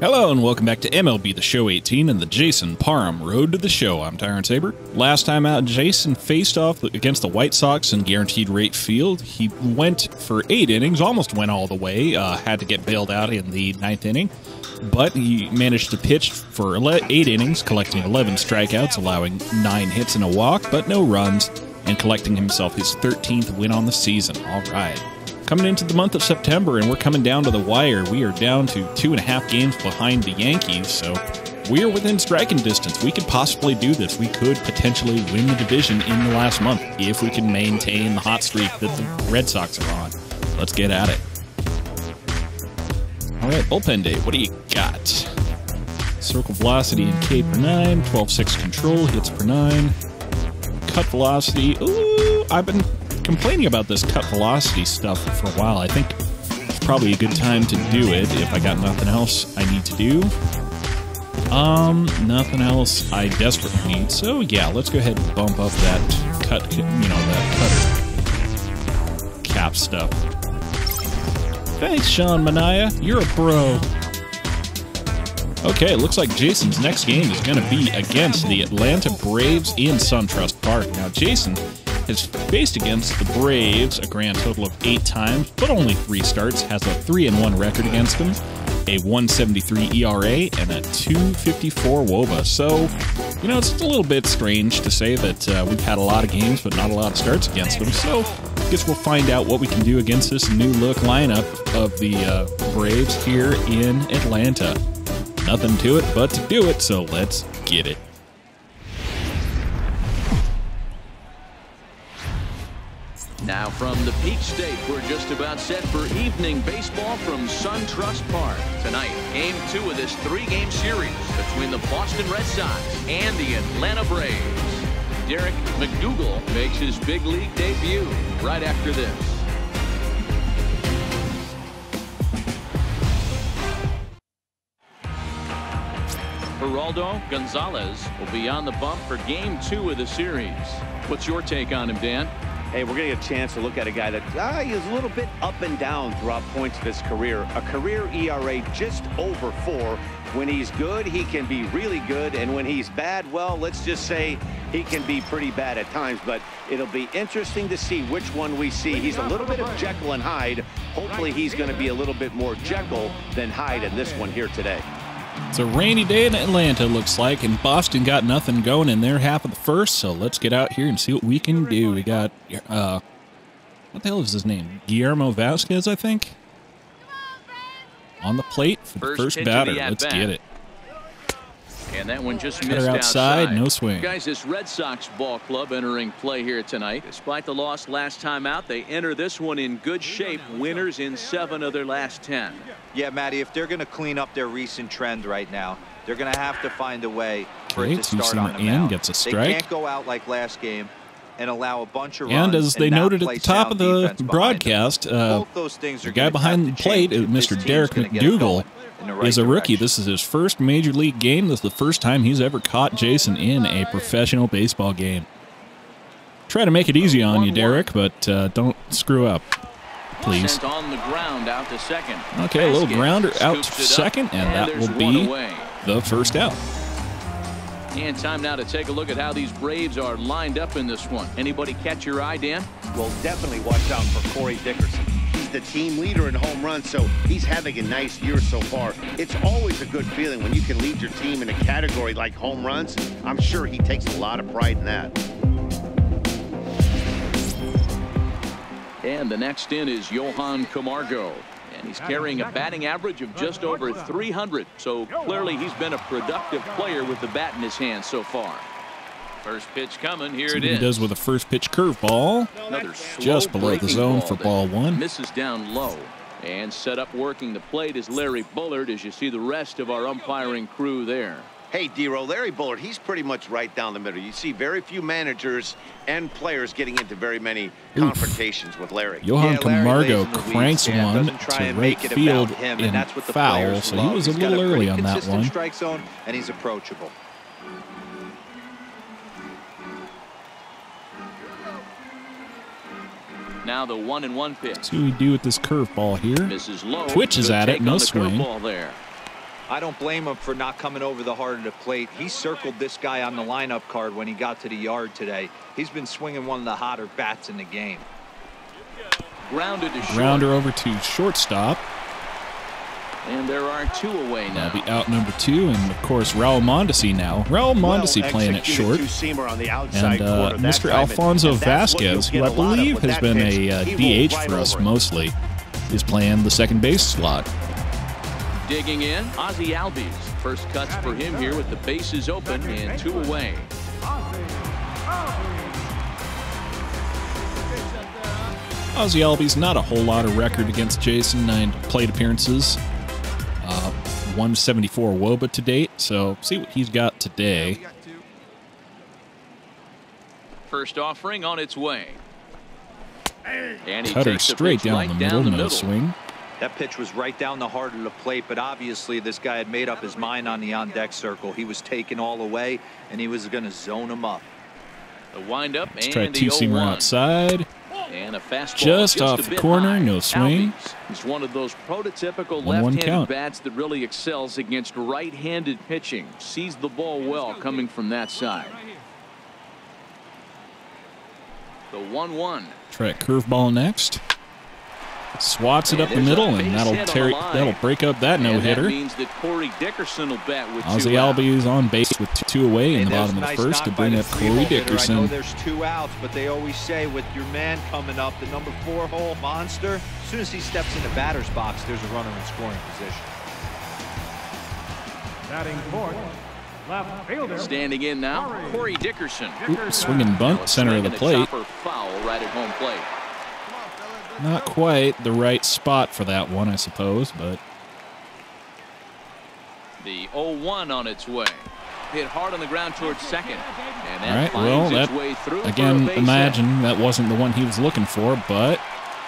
Hello and welcome back to MLB The Show 18 and the Jason Parham Road to the Show. I'm Tyrant Saber. Last time out, Jason faced off against the White Sox in guaranteed rate field. He went for 8 innings, almost went all the way, had to get bailed out in the 9th inning, but he managed to pitch for 8 innings, collecting 11 strikeouts, allowing 9 hits and a walk, but no runs, and collecting himself his 13th win on the season. All right. Coming into the month of September, and we're coming down to the wire. We are down to 2.5 games behind the Yankees, so we are within striking distance. We could possibly do this. We could potentially win the division in the last month if we can maintain the hot streak that the Red Sox are on. Let's get at it. All right, bullpen day. What do you got? Circle velocity and K per 9, 12.6 control, hits per 9. Cut velocity. Ooh, I've been complaining about this cut velocity stuff for a while. I think it's probably a good time to do it if I got nothing else I need to do. Nothing else I desperately need. So yeah, let's go ahead and bump up that cut, that cutter cap stuff. Thanks, Sean Mania. You're a bro. Okay, it looks like Jason's next game is going to be against the Atlanta Braves in SunTrust Park. Now, Jason has faced against the Braves a grand total of 8 times, but only 3 starts, has a 3-1 record against them, a 1.73 ERA, and a 2.54 WOBA. So, you know, it's a little bit strange to say that we've had a lot of games, but not a lot of starts against them. So, I guess we'll find out what we can do against this new look lineup of the Braves here in Atlanta. Nothing to it but to do it, so let's get it. Now from the Peach State, we're just about set for evening baseball from SunTrust Park. Tonight, Game 2 of this 3-game series between the Boston Red Sox and the Atlanta Braves. Derek McDougal makes his big league debut right after this. Geraldo Gonzalez will be on the bump for Game 2 of the series. What's your take on him, Dan? Hey, we're going to get a chance to look at a guy that is a little bit up and down throughout points of his career. A career ERA just over 4. When he's good, he can be really good. And when he's bad, well, let's just say he can be pretty bad at times. But it'll be interesting to see which one we see. He's a little bit of Jekyll and Hyde. Hopefully he's going to be a little bit more Jekyll than Hyde in this one here today. It's a rainy day in Atlanta, looks like, and Boston got nothing going in their half of the first, so let's get out here and see what we can do. We got, what the hell is his name? Guillermo Vasquez, I think? On the plate for the first batter. Let's get it. And that one just missed outside, no swing. Guys, this Red Sox ball club entering play here tonight. Despite the loss last time out, they enter this one in good shape. Winners in 7 of their last 10. Yeah, Matty, if they're going to clean up their recent trend right now, they're going to have to find a way for it to start on the mound. Gets a strike. They can't go out like last game and allow a bunch of runs. And as they noted at the top of the broadcast, the guy behind the plate, Mr. Derek McDougal, is a rookie. This is his first major league game. This is the first time he's ever caught Jason in a professional baseball game. Try to make it easy on you, Derek, but don't screw up, please. On the ground, out to second. Okay, a little grounder out to second, and that will be the first out. And time now to take a look at how these Braves are lined up in this one. Anybody catch your eye, Dan? Well, definitely watch out for Corey Dickerson. He's the team leader in home runs, so he's having a nice year so far. It's always a good feeling when you can lead your team in a category like home runs. I'm sure he takes a lot of pride in that. And the next in is Johan Camargo. And he's carrying a batting average of just over 300. So clearly he's been a productive player with the bat in his hand so far. First pitch coming. Here it is. He does with a first pitch curveball. Just below the zone for ball 1. Misses down low. And set up working the plate is Larry Bullard, as you see the rest of our umpiring crew there. Hey, D-Row, Larry Bullard, he's pretty much right down the middle. You see very few managers and players getting into very many confrontations with Larry. Johan Camargo cranks one to right field in foul, so he was a little early on that one. Strike zone, and he's approachable. Now the 1-1 pitch. See what we do with this curveball here. Misses low. Twitches at it, no swing. There. I don't blame him for not coming over the heart of the plate. He circled this guy on the lineup card when he got to the yard today. He's been swinging one of the hotter bats in the game. Grounded to short. Grounder over to shortstop. And there are 2 away now. That'll be out number 2, and of course Raul Mondesi now. Raul Mondesi playing it short. And Mr. Alfonso Vasquez, who I believe has been a DH for us mostly, is playing the second base slot. Digging in, Ozzie Albies. First cuts for him here with the bases open and 2 away. Ozzie Albies, not a whole lot of record against Jason. 9 plate appearances. 174 WOBA to date, so see what he's got today. First offering on its way. And he Cutter takes straight down right the middle, no swing. That pitch was right down the heart of the plate, but obviously this guy had made up his mind on the on-deck circle. He was taking all away, and he was going to zone him up. The windup Let's and try the 2-seamer 0-1. outside. And a fastball Just off a the bit corner, high. no swing. Albies is one of those prototypical 1-1 left-handed count. bats that really excels against right-handed pitching. Sees the ball well coming from that side. The 1-1. Try a curveball next. Swats it up the middle, and that'll break up that no-hitter. That means that Corey Dickerson will bat with 2 Ozzie outs. Albies on base with 2 away in the bottom of the Nice first to knock by bring the up 3-hole Corey hitter. I know Dickerson. there's 2 outs, but they always say with your man coming up, the number 4 hole monster, as soon as he steps in the batter's box, there's a runner in scoring position. Batting fourth, left fielder. Standing in now, Corey Dickerson. Swinging bunt, center of the plate. Chopper foul right at home plate. Not quite the right spot for that one, I suppose, but The 0-1 on its way. Hit hard on the ground towards second. And that all right. Well, finds its that way through again, for a base imagine that wasn't the one he was looking for, but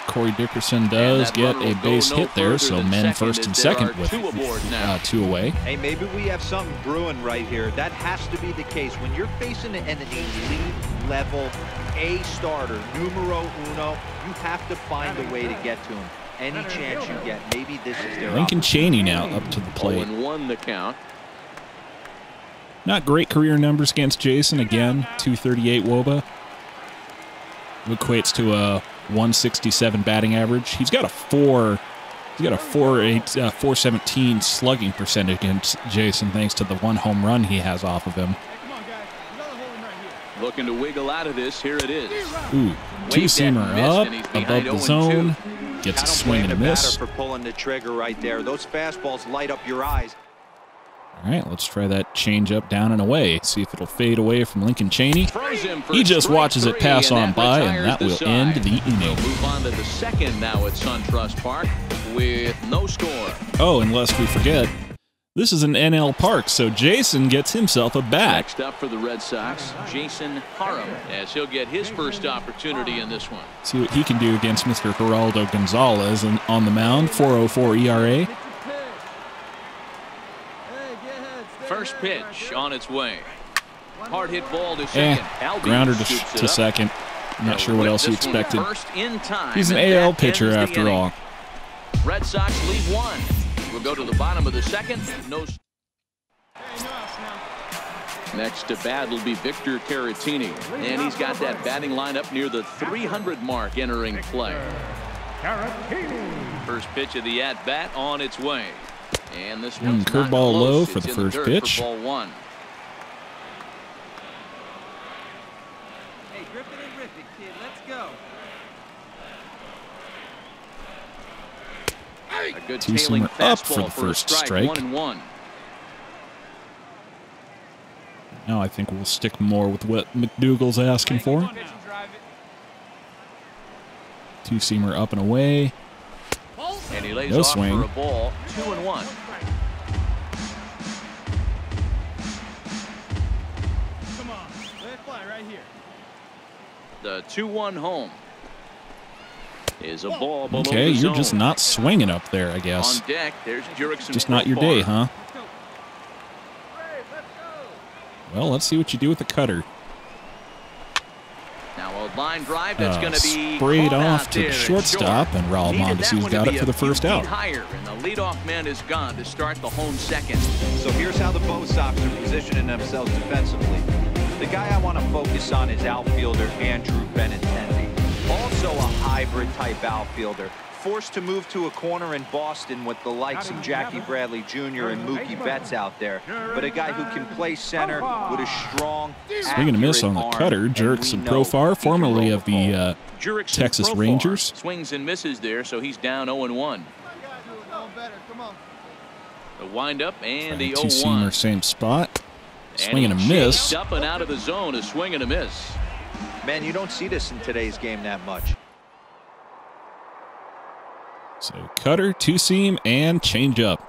Corey Dickerson does get a base hit there, so men first and second with 2 away. Hey, maybe we have something brewing right here. That has to be the case. When you're facing an elite level A starter, numero uno, you have to find a way to get to him. Any chance you get, maybe this is their Lincoln Chaney now up to the plate. 0-1 the count. Not great career numbers against Jason. Again, 238 WOBA. Equates to a 167 batting average. He's got a 417 slugging percentage against Jason, thanks to the 1 home run he has off of him. Looking to wiggle out of this. Here it is. Ooh, 2-seamer up above the zone. Gets a swing and a miss. For pulling the trigger right there. Those fastballs light up your eyes. All right, let's try that change up down and away. See if it'll fade away from Lincoln Chaney. He just watches it pass on by, and that will end the inning. Move on to the second now at SunTrust Park with no score. Oh, and lest we forget, this is an NL Park, so Jason gets himself a bat. Next up for the Red Sox, Jason Parham, as he'll get his first opportunity in this one. See what he can do against Mr. Geraldo Gonzalez on the mound. 4.04 ERA. First pitch on its way. Hard hit ball to second. Grounder to second. I'm not sure what else he expected. He's an AL pitcher after all. Red Sox lead 1. We'll go to the bottom of the second. Next to bat will be Victor Caratini, and he's got that batting lineup near the 300 mark entering play. First pitch of the at-bat on its way. And this one's curveball low for It's the in first dirt pitch. For ball 1. Hey, grip it and rip it, kid. Let's go. A good tailing Two-seamer up for the fastball first a strike. 1-1. Now I think we'll stick more with what McDougal's asking for. 2-seamer up and away. And he lays No off swing. for a ball. 2-1. Come on. Let it fly right here. The 2-1 home is a ball below Okay, the you're zone. just not swinging up there, I guess. On deck, there's Jurickson. Just not your day, huh? Let's go. Well, let's see what you do with the cutter. Now 'll Line drive that's going to be sprayed caught off out to there the and shortstop, and Raul Needed that Mondesi's one got to it be for the a few first feet out. higher, and the leadoff man is gone to start the home second. So here's how the Bo Sox are positioning themselves defensively. The guy I want to focus on is outfielder Andrew Benintendi. Also a hybrid type outfielder. Forced to move to a corner in Boston with the likes of Jackie Bradley Jr. and Mookie Betts out there. But a guy who can play center with a strong, swing and a miss on the cutter. Jurickson Profar, formerly of the Texas Rangers. Swings and misses there, so he's down 0-1. The windup and the 0-1. Two-seamer, same spot. Swing and a he miss. chased up and out of the zone, a swing and a miss. Man, you don't see this in today's game that much. So cutter, two-seam, and change-up.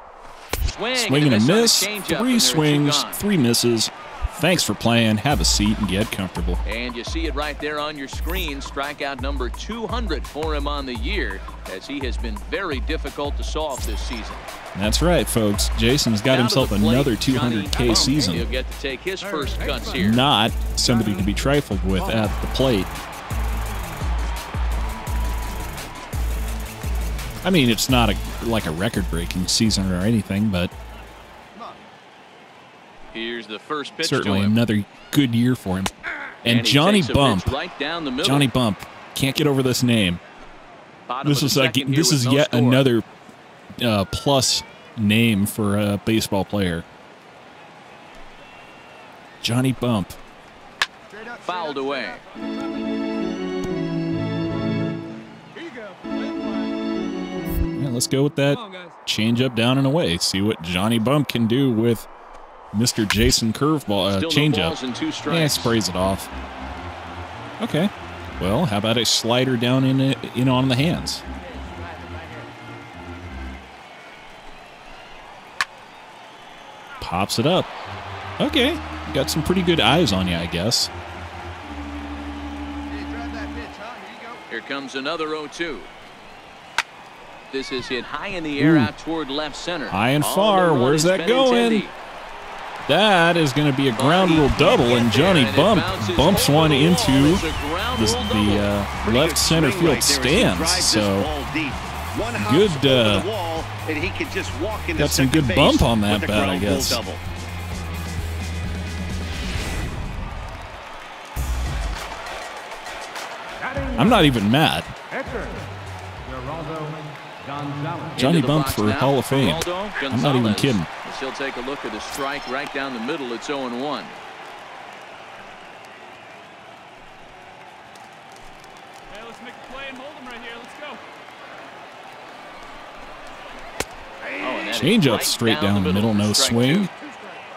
Swing and a miss. Three swings, three misses. Thanks for playing. Have a seat and get comfortable. And you see it right there on your screen. Strikeout number 200 for him on the year, as he has been very difficult to solve this season. That's right, folks. Jason's got himself another 200K season. He'll get to take his first cuts here. Not somebody to be trifled with at the plate. I mean, it's not like a record-breaking season or anything, but here's the first pitch. Certainly another good year for him. And Johnny Bump. Right down the middle. Johnny Bump. Can't get over this name. This is yet another plus name for a baseball player. Johnny Bump. Fouled away. Yeah, let's go with that change-up down and away. See what Johnny Bump can do with Mr. Jason Curveball change-up. Yeah, sprays it off. Okay. Well, how about a slider down in on the hands? Pops it up. Okay. Got some pretty good eyes on you, I guess. Here comes another 0-2. This is hit high in the air out toward left center. High and far. Where's that going? That is going to be a ground rule double, and Johnny Bump bumps one into the left center field stands. So good. Got some good bump on that bat, I guess. I'm not even mad. Johnny Bump for Hall of Fame. I'm not even kidding. He'll take a look at a strike right down the middle. It's 0-1. Hey, let's make a play and hold him right here. Let's go. Change up straight down the middle, no swing.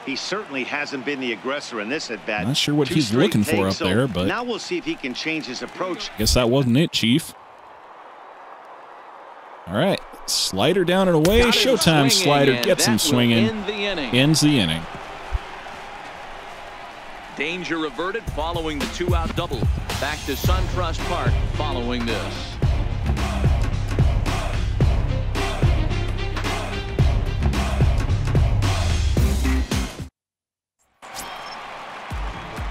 He certainly hasn't been the aggressor in this at bat. Not sure what he's looking for up there, but now we'll see if he can change his approach. Guess that wasn't it, Chief. All right, slider down and away. Showtime slider gets him swinging. Ends the inning. Danger averted following the 2-out double. Back to SunTrust Park following this.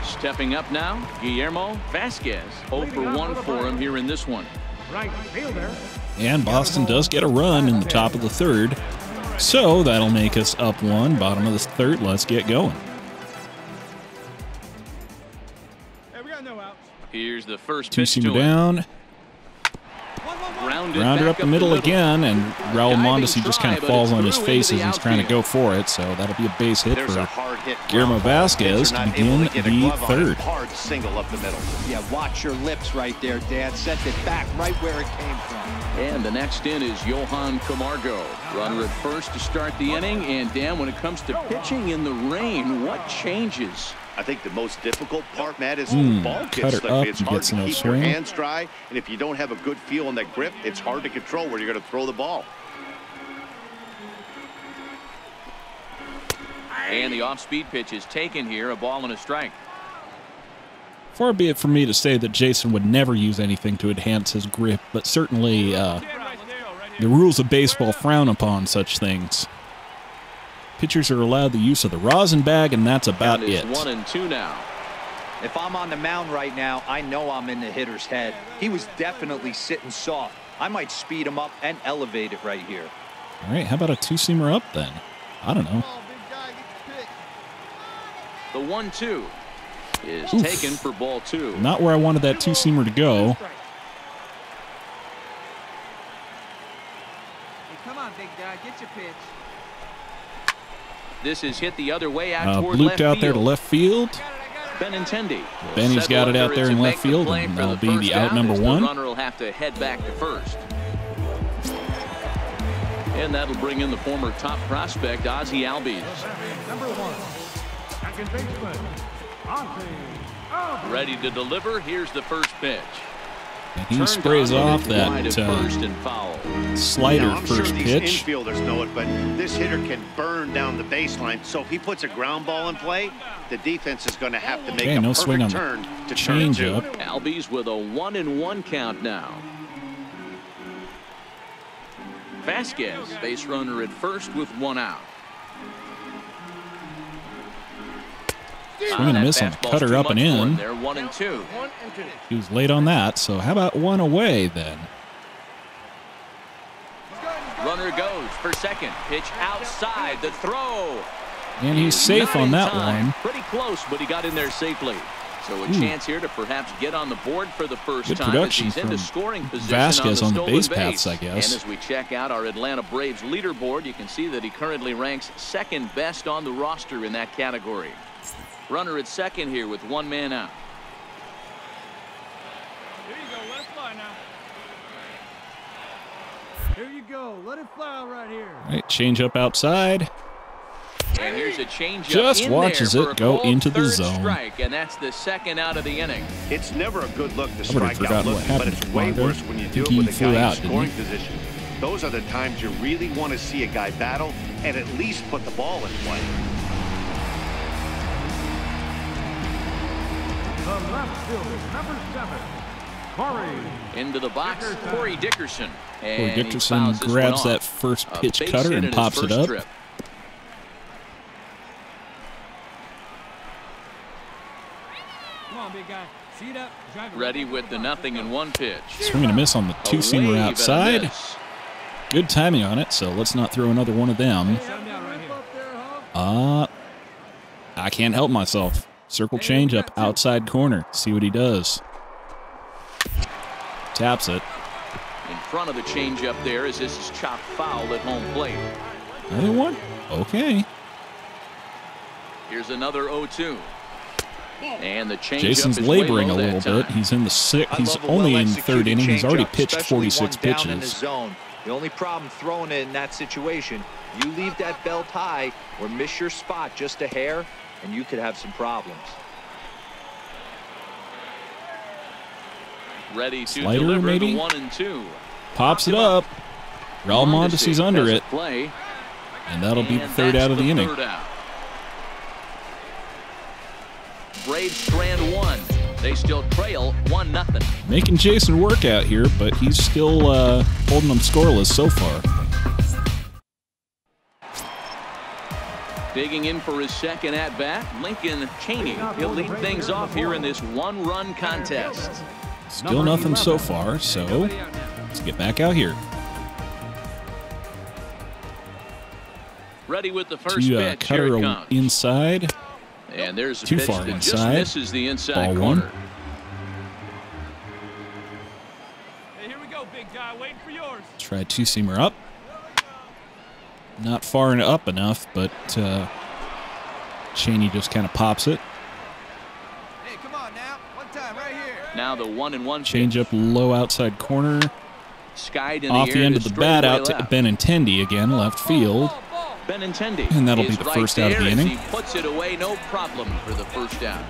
Stepping up now, Guillermo Vasquez. 0 for 1 for him here in this one. Right fielder. And Boston does get a run in the top of the third. So that'll make us up 1, bottom of the third. Let's get going. Hey, we got no outs. Here's the first pitch to Two-seamer him. down. Grounder up the middle again, and Raul Mondesi just kind of falls on his face as he's trying to go for it, so that'll be a base hit for Guillermo Vasquez to begin the third. Hard single up the middle. Yeah, watch your lips right there, Dad. Sent it back right where it came from. And the next in is Johan Camargo. Runner at first to start the inning, and Dan, when it comes to pitching in the rain, what changes? I think the most difficult part, Matt, is the ball gets slippy. It's hard to keep your hands dry, and if you don't have a good feel on that grip, it's hard to control where you're going to throw the ball. And the off-speed pitch is taken here, a ball and a strike. Far be it from me to say that Jason would never use anything to enhance his grip, but certainly the rules of baseball frown upon such things. Pitchers are allowed the use of the rosin bag, and that's about it. 1-2 now. If I'm on the mound right now, I know I'm in the hitter's head. He was definitely sitting soft. I might speed him up and elevate it right here. All right, how about a two-seamer up then? I don't know. The 1-2 is Oof. taken for ball 2. Not where I wanted that two-seamer to go. Hey, come on, big guy, get your pitch. This is hit the other way out toward Looped left out there to field. left field. Benintendi. Benny's got it out there in left field, and that'll be the out number 1. The runner will have to head back to first. And that'll bring in the former top prospect, Ozzie Albies. Number 1, second baseman, Ozzie. Ready to deliver. Here's the first pitch. And he Turned sprays on off wide that of first and foul. slider Now, I'm sure first these pitch. infielders know it, but this hitter can burn down the baseline. So if he puts a ground ball in play, the defense is going to have to make Okay, a no swing on perfect the turn to turn it to. changeup. Albies with a 1-1 count now. Vasquez, base runner at first with 1 out. Swing and a miss on the Fastball's cutter too up and much for him in. there, 1-2. He was late on that, so how about 1 away then? Runner goes for second. Pitch outside. The throw. And he's safe Not on in that time. one. Pretty close, but he got in there safely. So a chance here to perhaps get on the board for the first Good time production as he's into from scoring position Vasquez on the stolen base paths, I guess. And as we check out our Atlanta Braves leaderboard, you can see that he currently ranks second best on the roster in that category. Runner at second here with 1 man out. Here you go. Let it fly now. Here you go. Let it fly right here. All right, change up outside. And here's a changeup. Just in watches there for it a go called into the third zone. strike, and that's the second out of the inning. It's never a good look to I've already strike out forgotten what looking, but happened it's to way Polanco. worse when you I do think it with he a flew guy out, in didn't scoring he? position. Those are the times you really want to see a guy battle and at least put the ball in play. The left fielder, number 7, Corey. Into the box, Corey Dickerson. Corey And he Dickerson fouls this one grabs off. that first A pitch base cutter hit and in his pops it first up. trip. Come on, big guy. See it up. Drive it. Ready with the 0-1 pitch. Swing and a miss on the A two-seamer wave and a outside. miss. Good timing on it, so let's not throw another one of them. Set him down right here. I can't help myself. Circle change up outside corner. See what he does. Taps it. In front of the changeup there as this is chopped foul at home plate. Another one? Okay. Here's another 0-2. And the changeup Jason's is way laboring low a that little time. bit. He's in the sixth. I He's love a only in well-executed third inning. He's already changeup, pitched especially 46 one down in the pitches. zone. The only problem throwing it in that situation, you leave that belt high or miss your spot just a hair, and you could have some problems. Ready to Slider, deliver maybe? the 1-2. Pops it up. Raul Mondesi's under has a it. Play. And that'll be the And third that's out of the inning. third out. Braves strand 1. They still trail 1-0. Making Jason work out here, but he's still holding them scoreless so far. Digging in for his second at-bat, Lincoln Cheney. He'll lead things off here in this one-run contest. Still nothing so far, so let's get back out here. Ready with the first To pitch. cutter Here it comes. inside. And there's a Too pitch far that just inside. misses the inside Ball one. corner. Hey, here we go, big guy. Waiting for yours. Try two-seamer up. Not far up enough, but Cheney just kind of pops it. Hey, come on now. One time right here. Now the 1-1 Change up low outside corner. skied in Off the the air end to of the bat out to straightaway Benintendi again, left field. Benintendi. And that'll be is the right first out of the there as inning. He puts it away, no problem for the first down.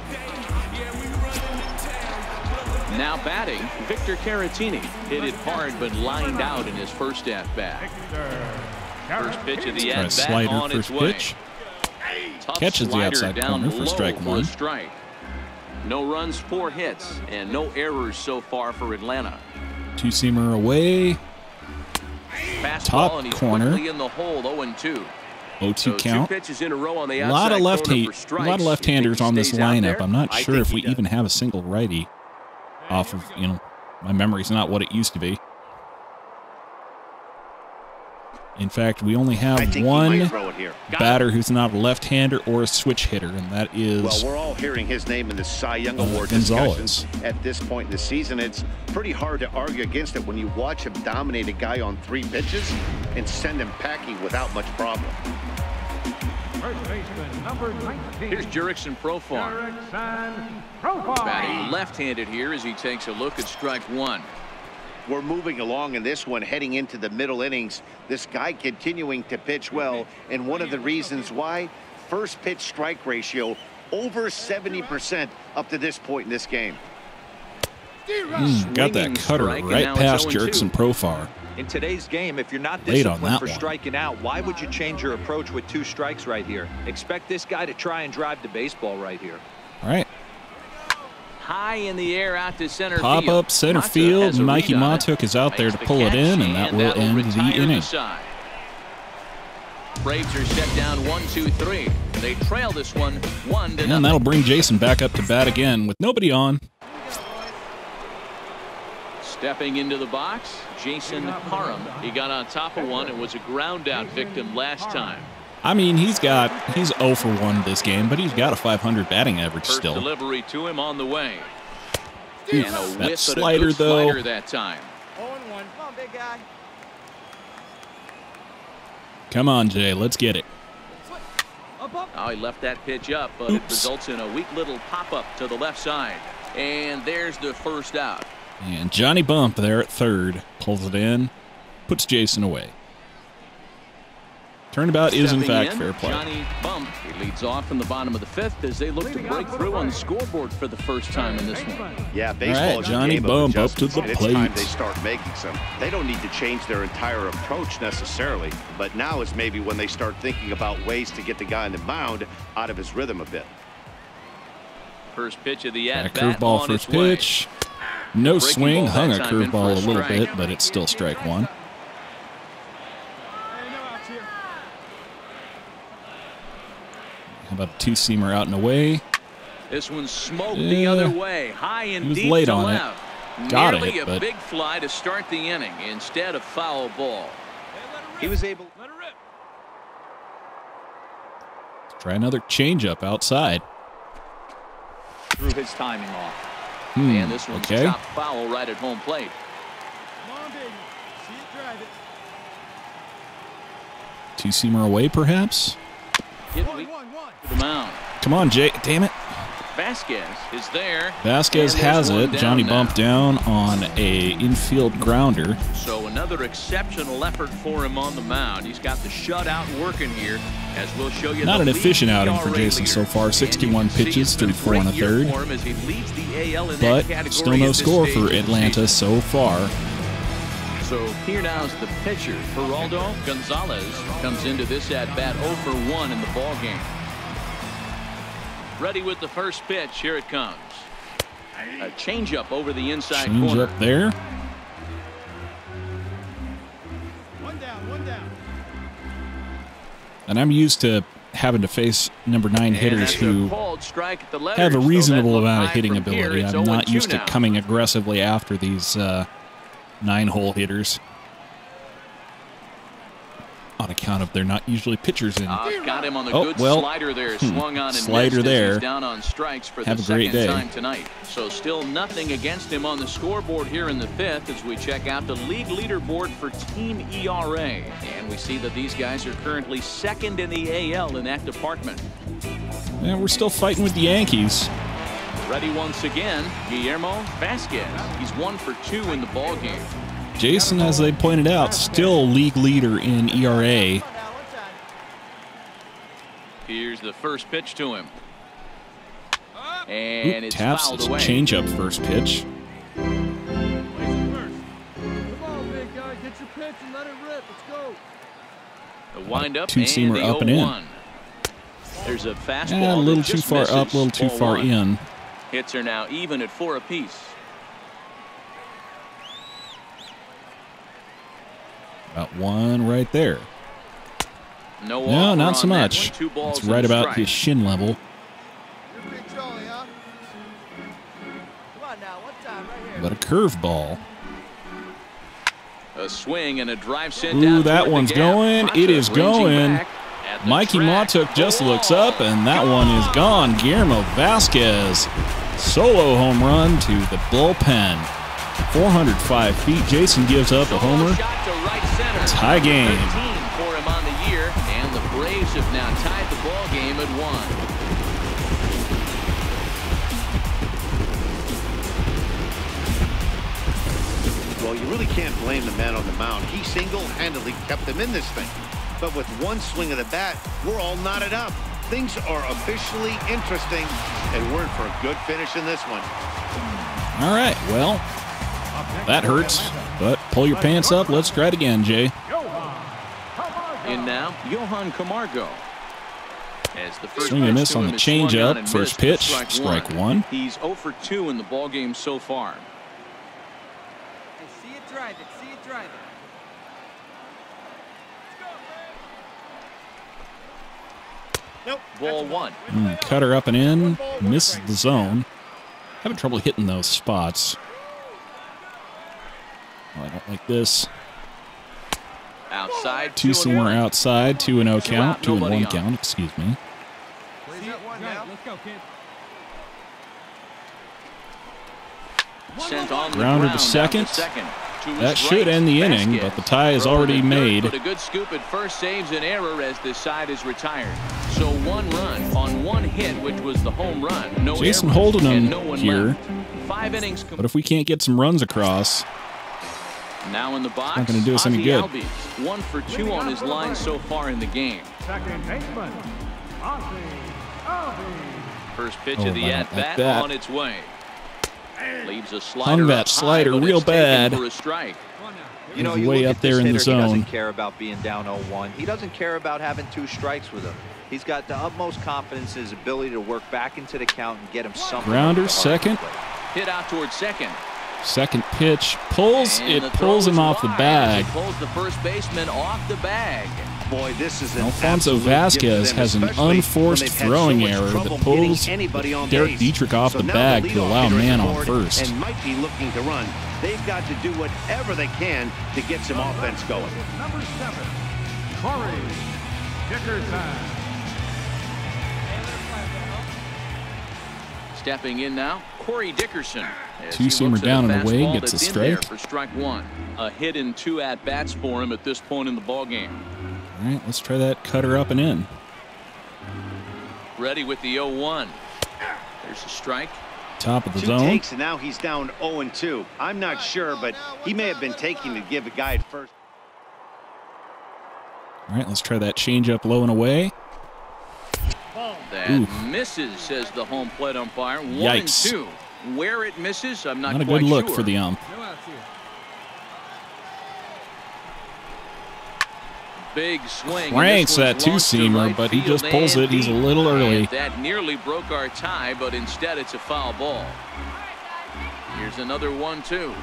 Now batting, Victor Caratini hit it hard but lined out in his first at-bat. First pitch of the Try a at-bat slider on first its way. pitch. Tough Catches the slider outside down corner for low strike for a one. strike. No runs, 4 hits, and no errors so far for Atlanta. Two-seamer away. Fastball, Top and he's corner. quickly in the hole, 0-2. 0-2 So count. 2 pitches in a row on the A lot of outside corner for strikes. left-handers on this Stays out lineup. there? I'm not I sure think if he we does. even have a single righty off of, you know, my memory's not what it used to be. In fact, we only I have think he one might throw it here. batter who's not a left-hander or a switch hitter, and that is Well, we're all hearing his name in the Cy Young Award Gonzalez. discussions at this point in the season. It's pretty hard to argue against it when you watch him dominate a guy on 3 pitches and send him packing without much problem. First baseman, number 19. Here's Jurickson Profar. Jurickson Profar. Batting left-handed here as he takes a look at strike 1. We're moving along in this one, heading into the middle innings. This guy continuing to pitch well, and one of the reasons why, first pitch strike ratio over 70% up to this point in this game. got that cutter right past Jurickson Profar. In today's game, if you're not Late on disciplined that for one. striking out, why would you change your approach with 2 strikes right here? Expect this guy to try and drive the baseball right here. All right. High in the air out to center Pop field. up center Mata field. has a Mikey read on it. Montook is out there Makes to the pull it catch, in, and that will that'll end the retire inning. side. Braves are set down 1-2-3. They trail this one 1-0. And that'll bring Jason back up to bat again with nobody on. Stepping into the box, Jason Parham. He got on top of one and was a ground out victim last time. I mean, he's 0 for 1 this game, but he's got a 500 batting average First still. delivery to him on the way. Oof, And a that whiff, slider, but a good though. slider that time. 0-1. Come on, big guy. Come on, Jay, let's get it. Oh, he left that pitch up, but it results in a weak little pop-up to the left side. And there's the first out. And Johnny Bump there at third pulls it in, puts Jason away. Turnabout is in fact fair play. Johnny Bump. He leads off in the bottom of the 5th as they look to break through on the scoreboard for the first time in this one. Yeah, baseball All right, is a Johnny game of Bump up to adjustments, the and it's plate. time they start making some. They don't need to change their entire approach necessarily, but now is maybe when they start thinking about ways to get the guy on the mound out of his rhythm a bit. First pitch of the Got a at-bat curveball on first its way. pitch. No Breaking swing, ball hung a that time in for curveball a a little strike. bit, but it's still strike 1. How about a 2-seamer out and away? This one smoked the other way, high and He was deep late to on it. left. Got Nearly it, a but big fly to start the inning instead of foul ball. He was able. try another changeup outside. Threw his timing off. And this one's okay. chopped foul right at home plate. Come on, baby. See it, drive it. 2-seamer away, perhaps? Hit weak to the mound. Come on, Jay. Damn it. Vasquez is there. Vasquez And has there's it. one down Johnny now. Bump down on a infield grounder. So another exceptional effort for him on the mound. He's got the shutout working here, as we'll show you. Not the an efficient lead outing for ERA Jason leader. so far. And you 61 can see pitches, it's been a 34 and a great year third. for him as he leads the AL in But that category still no at this score stage for of the Atlanta season. so far. So here now is the pitcher. Geraldo Gonzalez comes into this at-bat 0 for 1 in the ballgame. Ready with the first pitch. Here it comes. A changeup over the inside Change corner. up there. One down. And I'm used to having to face number 9 hitters that's a who called strike at the letters, have a so reasonable that amount of high hitting from here. ability. It's I'm not 0-2 used to now. coming aggressively after these 9-hole hitters on account of they're not usually pitchers in. Got him on the Oh, good well, slider there. Swung on and slider missed as there. he's down on strikes for Have the a great second day. time tonight. So still nothing against him on the scoreboard here in the 5th as we check out the league leaderboard for team ERA. And we see that these guys are currently 2nd in the AL in that department. Yeah, we're still fighting with the Yankees. Ready once again, Guillermo Vasquez. He's 1 for 2 in the ballgame. Jason, as they pointed out, still league leader in ERA. Here's the first pitch to him. And it's Taps fouled his away. changeup first pitch. Come on, big guy. Get your pitch and let it rip. Let's go. The windup 2-seamer and the up and in. 0-1. There's a fastball. Yeah, a little that too just far up, misses. a little too Ball far 1. in. Hits are now even at 4 apiece. About 1 right there. No, not so much. It's right about his shin level. But a curveball. A swing and a drive sent Ooh, out that toward one's the gap. going. Mata It is ranging going. back at the Mikey track. Mautuk just looks up, and that one is gone. Guillermo Vasquez, solo home run to the bullpen. 405 feet. Jason gives up a homer. Shot to right center. Tie game. 13 for him on the year, and the Braves have now tied the ball game at 1. Well, you really can't blame the man on the mound. He single-handedly kept them in this thing. But with one swing of the bat, we're all knotted up. Things are officially interesting, and we're in for a good finish in this one. All right, well, that hurts, but pull your pants up. Let's try it again, Jay. In now, Johan Camargo. As the first Swing and pitch miss to on him the is swung on changeup. and First missed for pitch, strike one. He's 0 for 2 in the ballgame so far. Hey, see it, drive it. See it, drive it. Nope. Ball 1. Cutter up and in. Misses the zone. Having trouble hitting those spots. Oh, I don't like this. Outside. Two-seamer outside. 2-0 Two count. out, 2-1 nobody on. count, excuse me. See it, drive it. Let's go, kid. Sent on the Grounder to ground, second. out to second. To his That should right, end the inning, Vasquez. but the tie is Throwing already to third, made. But a good scoop at first saves an error as this side is retired. So 1 run on 1 hit, which was the home run. No Jason errors, holding him and no one here. left. 5 innings. But if we can't get some runs across, Now in the box, not gonna do us any Ozzie good. Albies, 1 for 2 on his line so far in the game. Second baseman, Ozzie Albies. First pitch Oh, of the I don't like at-bat that. on its way. Leaves a slider Hung that up high, slider but real it's taken bad. for a strike. You know, He's you way look up at there this in the hitter, zone. He doesn't care about being down 0-1. He doesn't care about having 2 strikes with him. He's got the utmost confidence in his ability to work back into the count and get him something. Grounder, second. Hit out towards second. Second pitch pulls. And It the pulls throw him is off the wide bag. as it pulls the first baseman off the bag. Boy, this is an Alfonso absolute Vasquez gift to them, has an especially when unforced they've had throwing so much error trouble that pulls getting anybody on Derek base. Dietrich off So the now bag the to leadoff allow a hitter is man on aboard first. and might be looking to run. They've got to do whatever they can to get some offense going. Number 7, Corey Dickerson. Stepping in now, Corey Dickerson. as he Two-seamer looks at down a and away, fastball gets a that's in there strike. for strike 1. A hit and 2 at-bats for him at this point in the ballgame. All right, let's try that cutter up and in. Ready with the 0-1. There's a strike. Top of the 2 zone. takes, and now he's down 0-2. I'm not sure, but he may have been taking to give a guy at first. All right, let's try that changeup low and away. That Oof. misses, says the home plate umpire. 1 Yikes. and 2. Where it misses, I'm not Not a quite good look sure. for the ump. No outs here. Big swing. Cranks and that this one's launched to two-seamer, right but he just field pulls and it. He's a deep. little early. And that nearly broke our tie, but instead it's a foul ball. Here's another 1-2.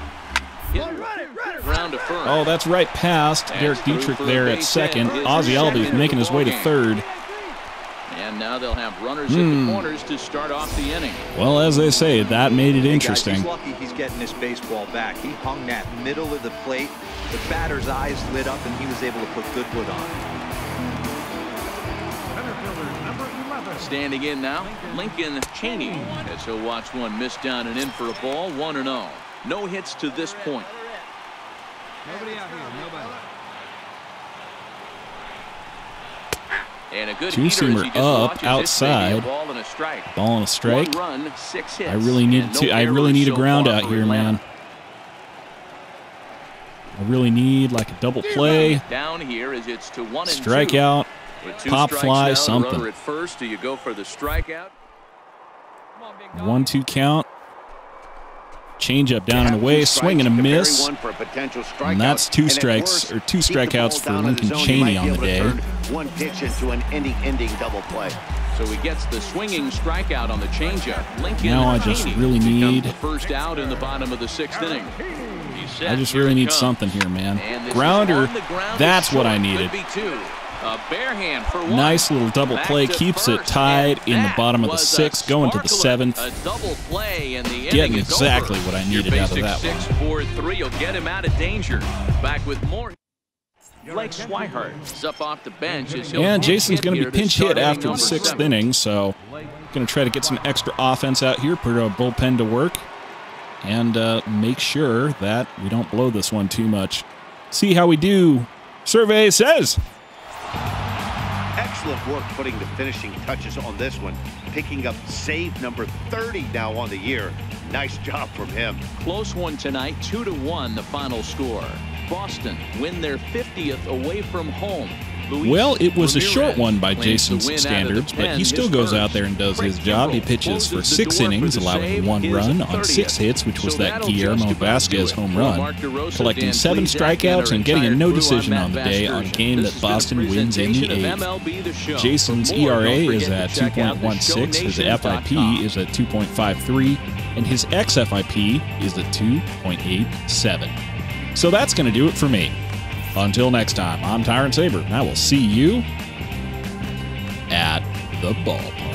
Round to first. Oh, that's right past That's Derek through Dietrich for a there at base second. hit. His Ozzie second Albies in making the his way to ballgame. third. And now they'll have runners at the corners to start off the inning. Well, as they say, that made it interesting. He's lucky he's getting this baseball back. He hung that middle of the plate. The batter's eyes lit up, and he was able to put good wood on it. Center fielder, number 11. Standing in now, Lincoln Cheney, as he'll watch one miss down and in for a ball. 1-0. No hits to this point. Nobody out here. Nobody. And a good Two-seamer heater as he just up, watches this outside. thing, a ball and a strike. Ball and a strike. 1 run, 6 hits. I really need and no to. I really errors need a so ground far out for here, Atlanta. man. I really need like a double play, Down here as it's to 1 and 2. strikeout, With 2 pop strikes fly, now, the something. runner at first. Do you go for the strikeout? Come on, big dog. 1-2 count. Change up down and away, swing and a miss. And that's 2 strikes or 2 strikeouts for Lincoln Cheney on the day. One pitch into an ending double play. So he gets the swinging strikeout on the changeup. Lincoln Now I just Cheney really becomes need- the first out in the bottom of the 6th inning. He's set. I just Here really it need comes. something here, man. And this is Grounder, on the ground that's to what I short. needed. Could be 2. A bare hand for one. Nice little double play, keeps it tied in the bottom of the 6th, going to the 7th. A double play, and the Getting inning is exactly over. what I needed out of that one. 6-4-3 will get him out of danger. Back with more. Blake Swihart is up off the bench. And Jason's going to be pinch hit after the 6th inning, so going to try to get some extra offense out here, put our bullpen to work, and make sure that we don't blow this one too much. See how we do. Survey says. Excellent work putting the finishing touches on this one, picking up save number 30 now on the year. Nice job from him. Close one tonight, 2-1 the final score. Boston win their 50th away from home. Well, it was a short one by Jason's standards, but he still goes out there and does his job. He pitches for 6 innings, allowing 1 run on 6 hits, which was that Guillermo Vasquez home run, collecting 7 strikeouts and getting a no decision on the day on a game that Boston wins in the 8th. Jason's ERA is at 2.16, his FIP is at 2.53, and his xFIP is at 2.87. So that's going to do it for me. Until next time, I'm Tyrant Saber, and I will see you at the ballpark.